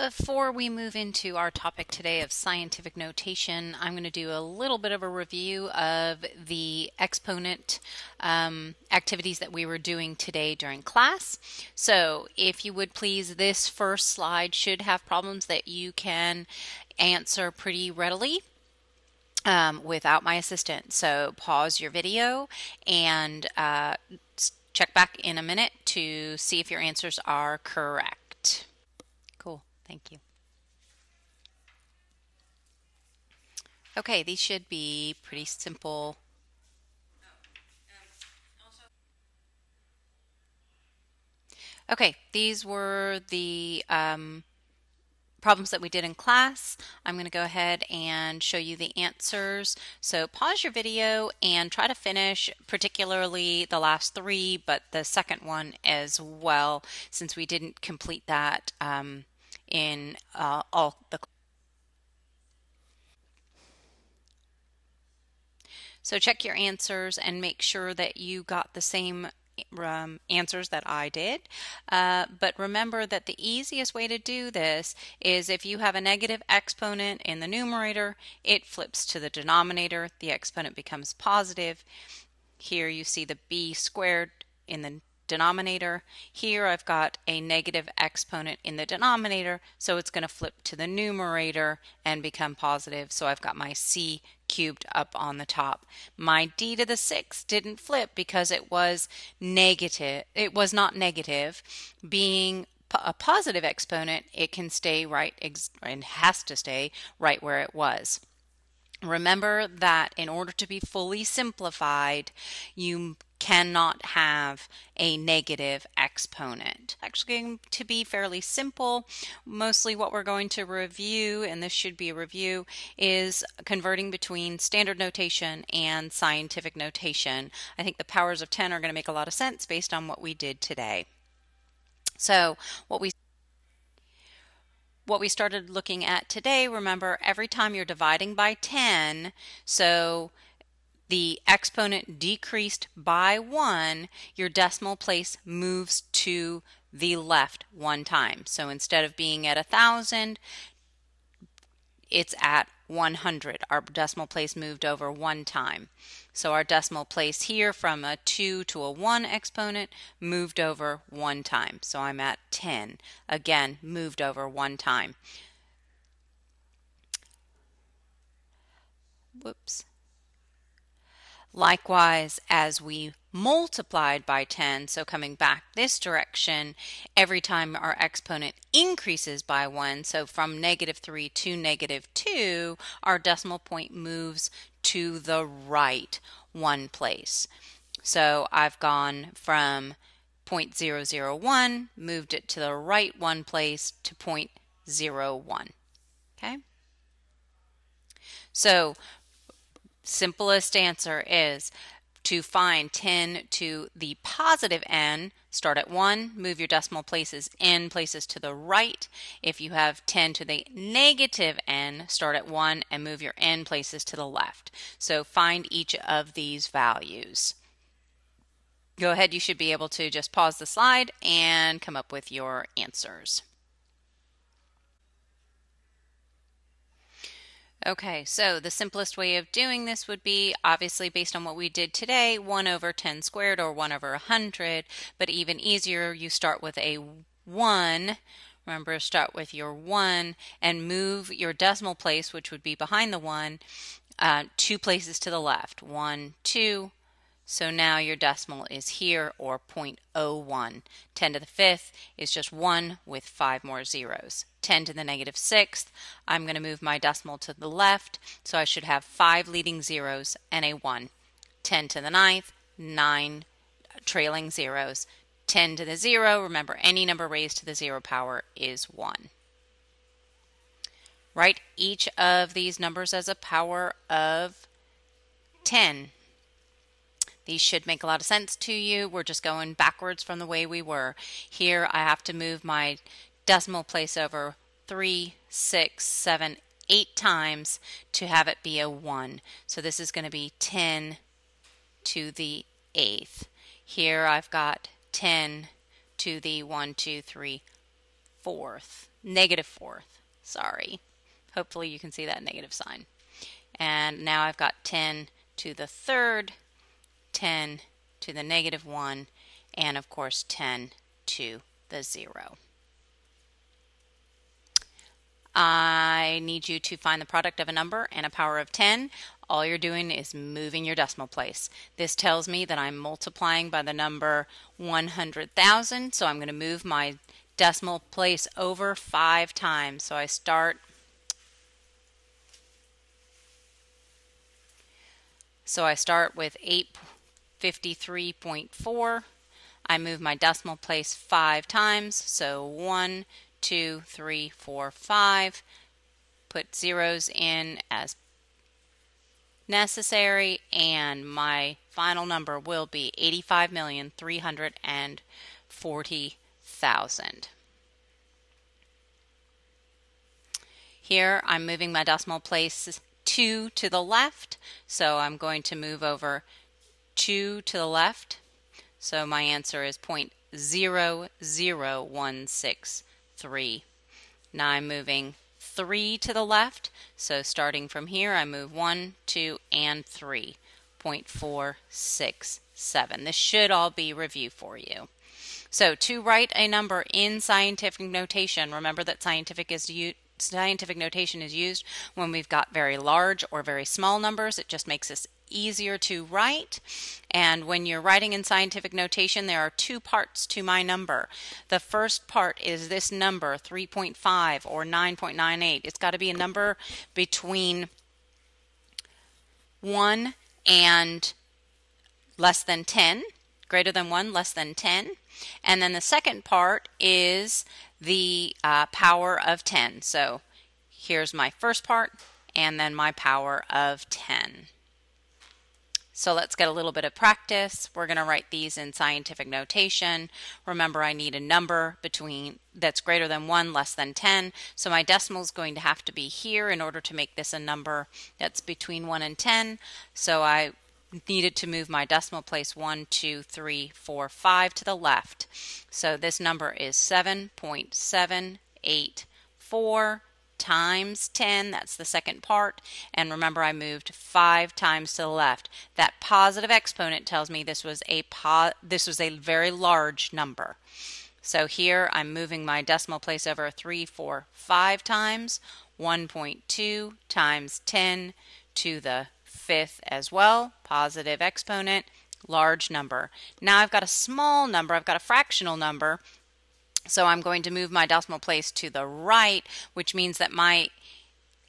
Before we move into our topic today of scientific notation, I'm going to do a little bit of a review of the exponent activities that we were doing today during class. So if you would please, this first slide should have problems that you can answer pretty readily without my assistance. So pause your video and check back in a minute to see if your answers are correct. Cool. Thank you. Okay, these should be pretty simple. Okay, these were the problems that we did in class. I'm going to go ahead and show you the answers. So pause your video and try to finish particularly the last three, but the second one as well, since we didn't complete that in all the classes. So check your answers and make sure that you got the same answers that I did. But remember that the easiest way to do this is if you have a negative exponent in the numerator, it flips to the denominator. The exponent becomes positive. Here you see the b squared in the denominator. Here I've got a negative exponent in the denominator, so it's going to flip to the numerator and become positive. So I've got my c cubed up on the top. My d to the 6 didn't flip because it was negative. It was not negative. Being a positive exponent, it can stay right and has to stay right where it was. Remember that in order to be fully simplified, you cannot have a negative exponent. Actually going to be fairly simple. Mostly what we're going to review, and this should be a review, is converting between standard notation and scientific notation. I think the powers of 10 are going to make a lot of sense based on what we did today. So what we started looking at today, remember, every time you're dividing by 10, so the exponent decreased by 1, your decimal place moves to the left one time. So instead of being at 1,000, it's at 100. Our decimal place moved over one time. So our decimal place here from a 2 to a 1 exponent moved over one time. So I'm at 10. Again, moved over one time. Whoops. Likewise, as we multiplied by 10, so coming back this direction, every time our exponent increases by 1, so from -3 to -2, our decimal point moves to the right one place. So I've gone from 0.001, moved it to the right one place to 0.01. Okay? So simplest answer is to find 10 to the positive n, start at 1, move your decimal places n places to the right. If you have 10 to the negative n, start at 1 and move your n places to the left. So find each of these values. Go ahead, you should be able to just pause the slide and come up with your answers. Okay, so the simplest way of doing this would be, obviously based on what we did today, 1 over 10 squared or 1 over 100, but even easier, you start with a 1. Remember, start with your 1 and move your decimal place, which would be behind the 1, 2 places to the left. 1, 2. So now your decimal is here, or 0.01. 10 to the 5th is just 1 with 5 more zeros. 10 to the -6th, I'm going to move my decimal to the left, so I should have 5 leading zeros and a 1. 10 to the 9th, 9 trailing zeros. 10 to the 0, remember any number raised to the 0 power is 1. Write each of these numbers as a power of 10. These should make a lot of sense to you. We're just going backwards from the way we were. Here I have to move my decimal place over 3, 6, 7, 8 times to have it be a 1. So this is going to be 10 to the 8th. Here I've got 10 to the 1, 2, 3, fourth, negative fourth, sorry. Hopefully you can see that negative sign. And now I've got 10 to the third, 10 to the negative 1, and of course 10 to the 0. I need you to find the product of a number and a power of 10. All you're doing is moving your decimal place. This tells me that I'm multiplying by the number 100,000, so I'm going to move my decimal place over 5 times. So I start with 853.4. I move my decimal place 5 times, so 1, 2, 3, 4, 5. Put zeros in as necessary, and my final number will be 85,340,000. Here I'm moving my decimal place 2 to the left, so I'm going to move over 2 to the left. So my answer is 0.00163. Now I'm moving 3 to the left, so starting from here I move 1, 2, and 3. 0.467. This should all be review for you. So to write a number in scientific notation, remember that scientific notation is used when we've got very large or very small numbers. It just makes us easier to write. And when you're writing in scientific notation, there are 2 parts to my number. The first part is this number, 3.5 or 9.98. It's got to be a number between 1 and less than 10, greater than 1, less than 10. And then the second part is the power of 10. So here's my first part and then my power of 10. So let's get a little bit of practice. We're going to write these in scientific notation. Remember, I need a number that's greater than 1, less than 10. So my decimal is going to have to be here in order to make this a number that's between 1 and 10. So I needed to move my decimal place 1, 2, 3, 4, 5 to the left. So this number is 7.784 times 10. That's the second part. And remember, I moved 5 times to the left. That positive exponent tells me this was a very large number. So here I'm moving my decimal place over 3, 4, 5 times. 1.2 times 10 to the 5th as well. Positive exponent, large number. Now I've got a small number. I've got a fractional number. So I'm going to move my decimal place to the right, which means that my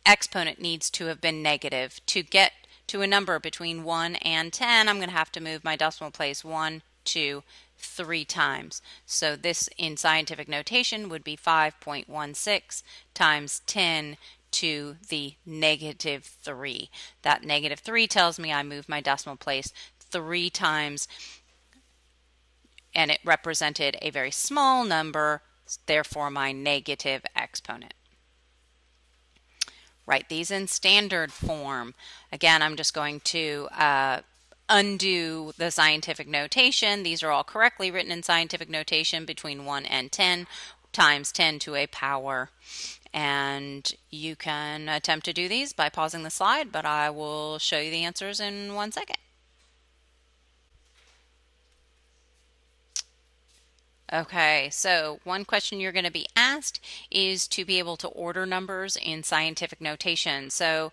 exponent needs to have been negative. To get to a number between 1 and 10, I'm going to have to move my decimal place 1, 2, 3 times. So this in scientific notation would be 5.16 times 10 to the negative 3. That negative 3 tells me I moved my decimal place 3 times, and it represented a very small number, therefore my negative exponent. Write these in standard form. Again, I'm just going to undo the scientific notation. These are all correctly written in scientific notation between 1 and 10 times 10 to a power. And you can attempt to do these by pausing the slide, but I will show you the answers in 1 second. Okay, so one question you're going to be asked is to be able to order numbers in scientific notation. So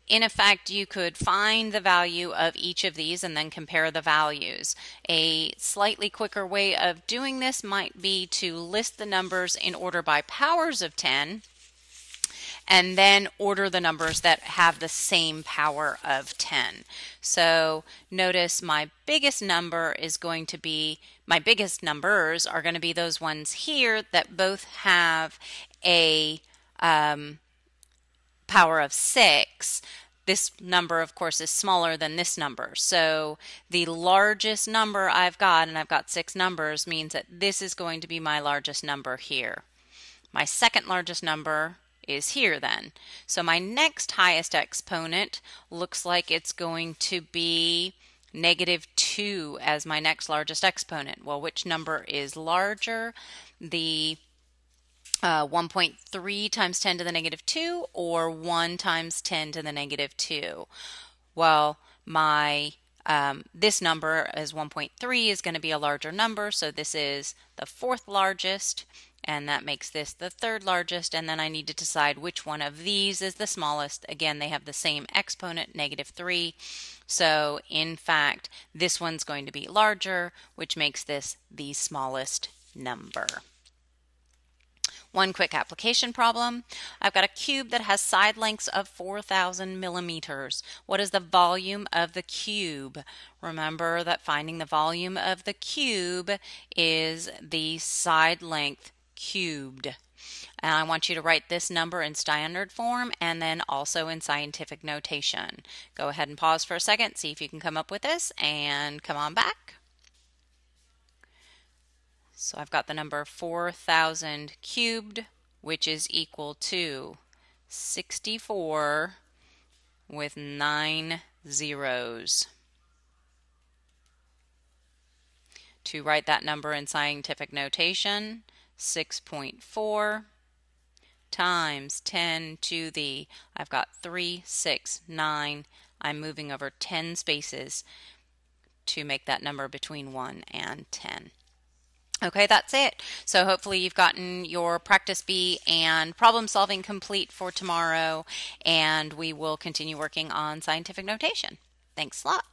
in effect, you could find the value of each of these and then compare the values. A slightly quicker way of doing this might be to list the numbers in order by powers of 10 and then order the numbers that have the same power of 10. So notice my biggest numbers are going to be those ones here that both have a power of 6. This number, of course, is smaller than this number. So the largest number I've got, and I've got 6 numbers, means that this is going to be my largest number here. My second largest number is here then. So my next highest exponent looks like it's going to be -2 as my next largest exponent. Well, which number is larger? The 1.3 times 10 to the negative 2 or 1 times 10 to the negative 2? Well, this number is 1.3 is going to be a larger number, so this is the fourth largest, and that makes this the third largest, and then I need to decide which one of these is the smallest. Again, they have the same exponent, negative 3, so in fact, this one's going to be larger, which makes this the smallest number. One quick application problem. I've got a cube that has side lengths of 4,000 millimeters. What is the volume of the cube? Remember that finding the volume of the cube is the side length cubed. And I want you to write this number in standard form and then also in scientific notation. Go ahead and pause for a second, see if you can come up with this, and come on back. So I've got the number 4,000 cubed, which is equal to 64 with 9 zeros. To write that number in scientific notation, 6.4 times 10 to the, I've got 3, 6, 9. I'm moving over 10 spaces to make that number between 1 and 10. Okay, that's it. So hopefully you've gotten your practice B and problem solving complete for tomorrow, and we will continue working on scientific notation. Thanks a lot.